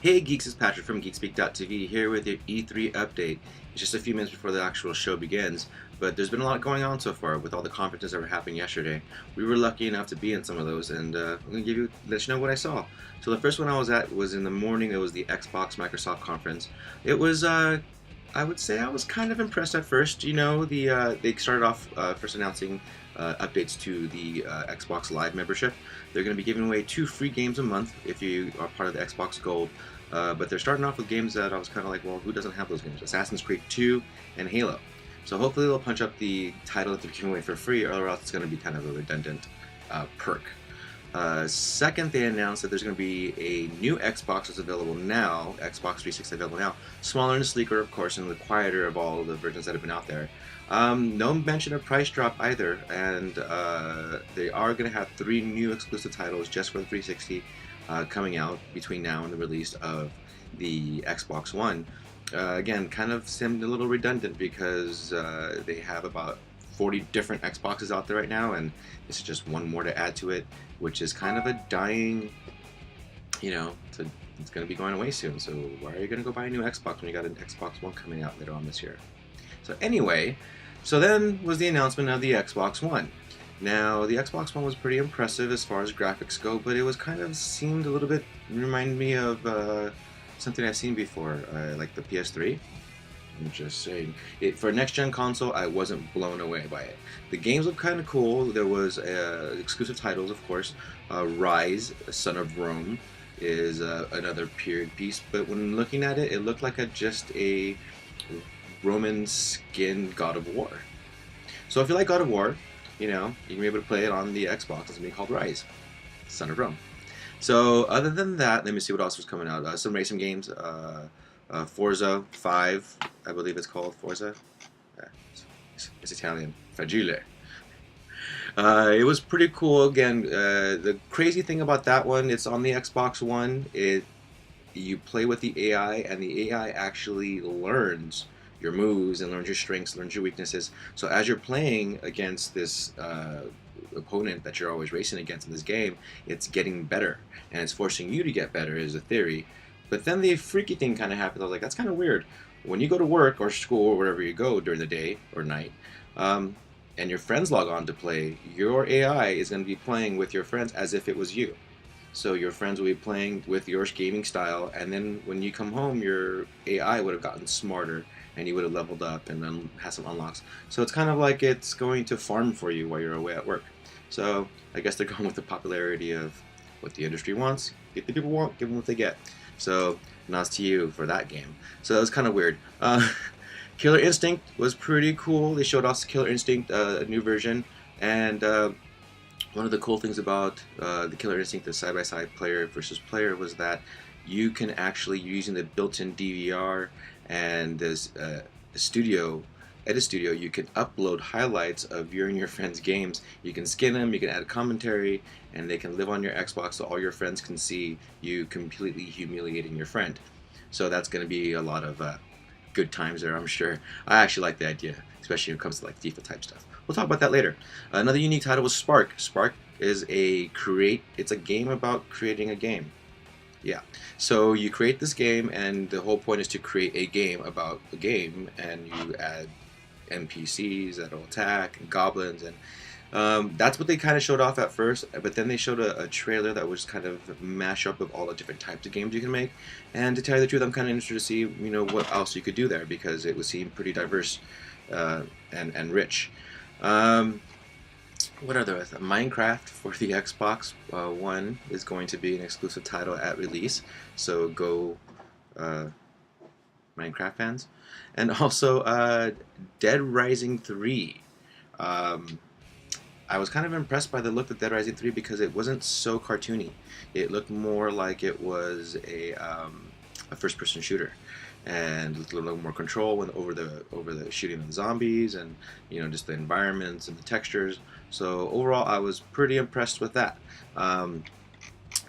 Hey Geeks, it's Patrick from GeekSpeak.tv here with your E3 update. It's just a few minutes before the actual show begins, but there's been a lot going on so far with all the conferences that were happening yesterday. We were lucky enough to be in some of those, and I'm going to let you know what I saw. So the first one I was at was in the morning. It was the Xbox Microsoft conference. It was, I would say I was kind of impressed at first. They started off first announcing updates to the Xbox Live membership. They're going to be giving away 2 free games a month if you are part of the Xbox Gold. But they're starting off with games that I was kind of like, well, who doesn't have those games? Assassin's Creed 2 and Halo. So hopefully they'll punch up the title that they're giving away for free, or else it's going to be kind of a redundant perk. Second, they announced that there's going to be a new Xbox that's available now, Xbox 360 available now, smaller and sleeker, of course, and the quieter of all the versions that have been out there. No mention of price drop either, and they are going to have 3 new exclusive titles just for the 360 coming out between now and the release of the Xbox One. Again, kind of seemed a little redundant because they have about 40 different Xboxes out there right now, and this is just one more to add to it, which is kind of a dying, it's going to be going away soon. So why are you going to go buy a new Xbox when you got an Xbox One coming out later on this year? So anyway, then was the announcement of the Xbox One. Now, the Xbox One was pretty impressive as far as graphics go, but it was seemed a little bit, reminded me of something I've seen before, like the PS3. I'm just saying. For a next-gen console, I wasn't blown away by it. The games looked kind of cool. There was exclusive titles, of course. Rise, Son of Rome, is another period piece, but when looking at it, it looked like just a Roman skin God of War. So if you like God of War, you can be able to play it on the Xbox. It's going to be called Rise, Son of Rome. So other than that, let me see what else was coming out. Some racing games. Forza 5, I believe it's called Forza. It's Italian. Fragile. It was pretty cool. Again, the crazy thing about that one, it's on the Xbox One. You play with the AI, and the AI actually learns your moves and learns your strengths, learns your weaknesses. So as you're playing against this opponent that you're always racing against in this game, it's getting better, and it's forcing you to get better, is the theory. But then the freaky thing kind of happened. I was like, that's kind of weird. When you go to work or school or wherever you go during the day or night, and your friends log on to play, your AI is going to be playing with your friends as if it was you. So your friends will be playing with your gaming style, and then when you come home, your AI would have gotten smarter, and you would have leveled up and then had some unlocks. So it's kind of like it's going to farm for you while you're away at work. So I guess they're going with the popularity of what the industry wants. Get the people want, give them what they get. So, nods to you for that game. So that was kind of weird. Killer Instinct was pretty cool. They showed off Killer Instinct, a new version, and one of the cool things about the Killer Instinct, the side-by-side player versus player, was that you can actually, using the built-in DVR and this Edit Studio, you can upload highlights of your and your friends' games. You can skin them, you can add commentary, and they can live on your Xbox so all your friends can see you completely humiliating your friend. So that's going to be a lot of good times there, I'm sure. I actually like the idea, especially when it comes to like FIFA type stuff. We'll talk about that later. Another unique title was Spark. Spark is it's a game about creating a game. Yeah, so you create this game, and the whole point is to create a game about a game, and you add NPCs that'll attack, and goblins, and that's what they kind of showed off at first. But then they showed a trailer that was kind of a mashup of all the different types of games you can make. And to tell you the truth, I'm kind of interested to see what else you could do there, because it would seem pretty diverse and rich. What are there? Minecraft for the Xbox One is going to be an exclusive title at release, so go Minecraft fans. And also Dead Rising 3. I was kind of impressed by the look of Dead Rising 3 because it wasn't so cartoony. It looked more like it was a first-person shooter, and a little more control over the shooting of zombies, and just the environments and the textures. So overall, I was pretty impressed with that.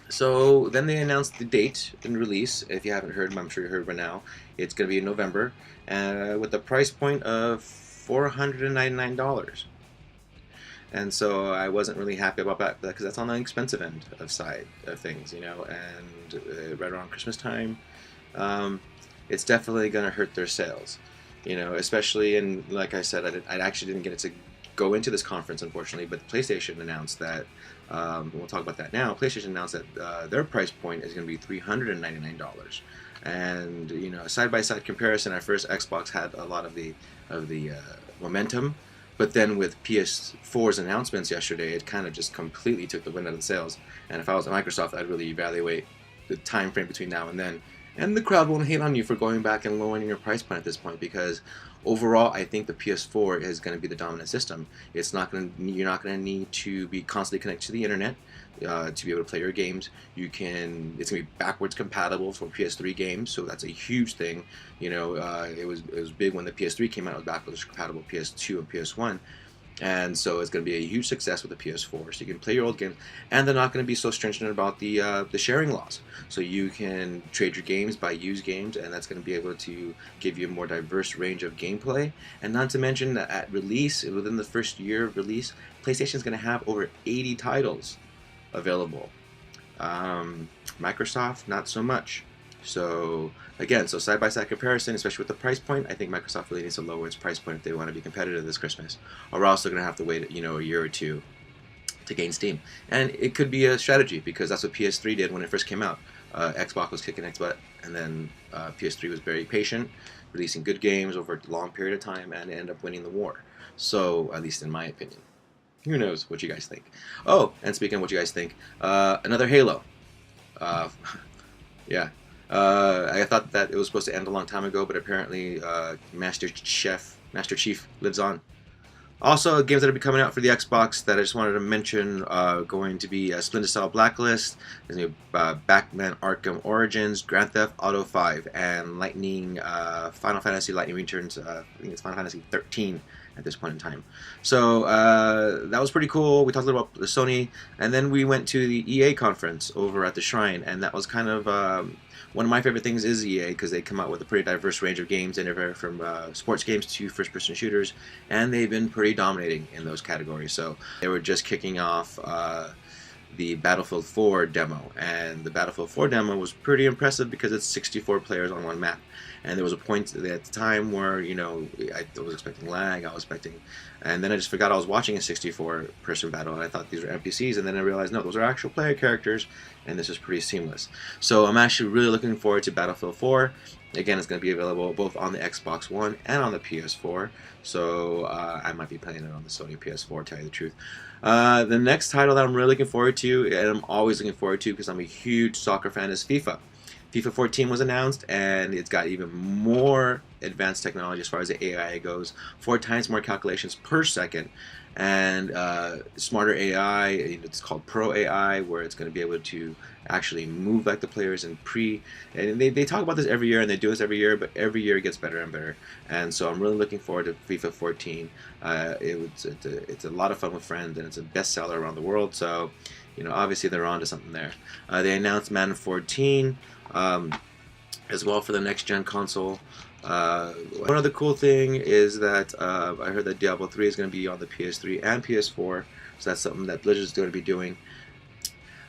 So then they announced the date and release. If you haven't heard, I'm sure you heard by now. It's going to be in November, with a price point of $499. and so I wasn't really happy about that because that's on the expensive end of side of things, you know. And right around Christmas time, um, it's definitely going to hurt their sales, you know. Especially, and like I said, I actually didn't get to go into this conference unfortunately, but PlayStation announced that. We'll talk about that now. PlayStation announced that their price point is going to be $399, and you know, side by side comparison, at first Xbox had a lot of the momentum, but then with PS4's announcements yesterday, it kind of just completely took the wind out of the sails. And if I was at Microsoft, I'd really evaluate the time frame between now and then. And the crowd won't hate on you for going back and lowering your price point at this point, because overall, I think the PS4 is going to be the dominant system. It's not going to, you're not going to need to be constantly connected to the internet to be able to play your games. It's going to be backwards compatible for PS3 games, so that's a huge thing. You know, it was big when the PS3 came out. It was backwards compatible PS2 and PS1. And so it's going to be a huge success with the PS4. So you can play your old games, and they're not going to be so stringent about the sharing laws. So you can trade your games, buy used games, and that's going to be able to give you a more diverse range of gameplay. And not to mention that at release, within the first year of release, PlayStation is going to have over 80 titles available. Microsoft, not so much. So again, so side-by-side comparison, especially with the price point, I think Microsoft really needs to lower its price point if they want to be competitive this Christmas, or else they're going to have to wait, you know, a year or two to gain steam. And it could be a strategy, because that's what PS3 did when it first came out. Xbox was kicking its butt, and then PS3 was very patient, releasing good games over a long period of time, and ended up winning the war. So, at least in my opinion. Who knows what you guys think? Oh, and speaking of what you guys think, another Halo. Yeah. I thought that it was supposed to end a long time ago, but apparently Master Chief lives on. Also, games that will be coming out for the Xbox that I just wanted to mention going to be Splinter Cell Blacklist, there's new Batman Arkham Origins, Grand Theft Auto 5, and Final Fantasy Lightning Returns. I think it's Final Fantasy 13 at this point in time. So that was pretty cool. We talked a little about the Sony, and then we went to the EA conference over at the Shrine, and that was kind of one of my favorite things is EA, because they come out with a pretty diverse range of games, anywhere from sports games to first-person shooters, and they've been pretty dominating in those categories. So they were just kicking off the Battlefield 4 demo, and the Battlefield 4 demo was pretty impressive because it's 64 players on one map. And there was a point at the time where, you know, I was expecting lag, and then I just forgot I was watching a 64-person battle, and I thought these were NPCs, and then I realized, no, those are actual player characters, and this is pretty seamless. So I'm actually really looking forward to Battlefield 4. Again, it's going to be available both on the Xbox One and on the PS4, so I might be playing it on the Sony PS4, to tell you the truth. The next title that I'm really looking forward to, and I'm always looking forward to because I'm a huge soccer fan, is FIFA. FIFA 14 was announced, and it's got even more advanced technology as far as the AI goes. 4 times more calculations per second, and smarter AI. It's called Pro AI, where it's going to be able to actually move like the players and they talk about this every year, and they do this every year, but every year it gets better and better. And so I'm really looking forward to FIFA 14. It's a lot of fun with friends, and it's a bestseller around the world. So, you know, obviously they're on to something there. They announced Madden 14 as well for the next gen console. One other cool thing is that I heard that Diablo 3 is going to be on the PS3 and PS4, so that's something that Blizzard's going to be doing.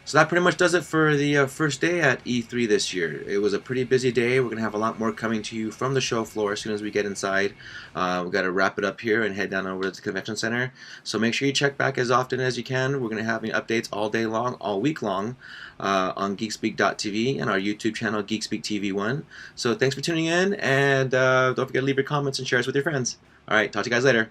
So that pretty much does it for the first day at E3 this year. It was a pretty busy day. We're going to have a lot more coming to you from the show floor as soon as we get inside. We've got to wrap it up here and head down over to the convention center. So make sure you check back as often as you can. We're going to have updates all day long, all week long on geekspeak.tv and our YouTube channel, Geekspeak TV1. So thanks for tuning in, and don't forget to leave your comments and share us with your friends. All right, talk to you guys later.